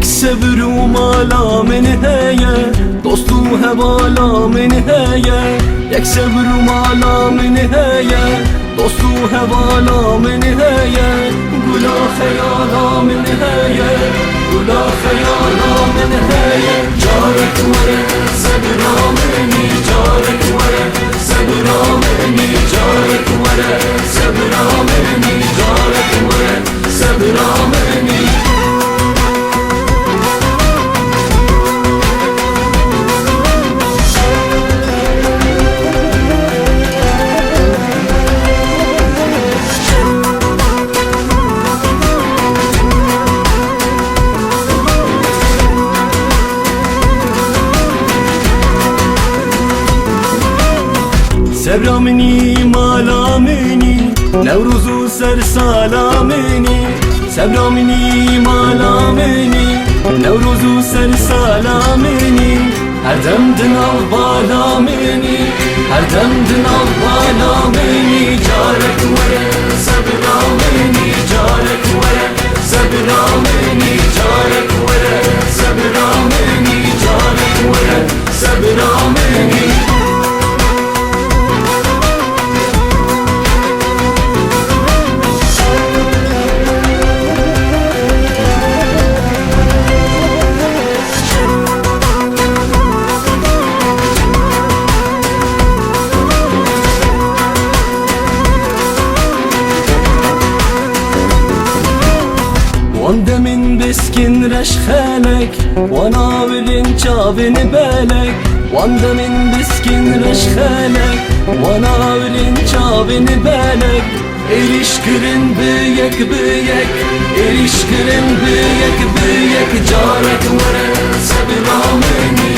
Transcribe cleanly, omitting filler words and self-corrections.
یک صبر و مالا من هیه دوست و هوالا من هیه یک صبر و مالا من هیه دوست و هوالا من هیه گلا خیالا من هیه گلا خیالا من هیه جارك وره صبرا مني جارك وره صبرا مني جارك وره صبرا مني جارك وره صبرا مني صبرا مني مالا مني نوروز و سر سالا مني صبرا مني مالا مني نوروز و سر سالا مني هر دم دنال بالا مني هر دم دنال بالا مني جارك وره صبرا مني جارك وره صبرا مني جارك وره صبرا مني جارك وره صبرا مني وانده من بسكن رشخالك وانا ولين جابن بالك وانده من بسكن رشخالك وانا ولين جابن بالك İlişkirin büyük büyük İlişkirin büyük büyük جارك وره صبرا مني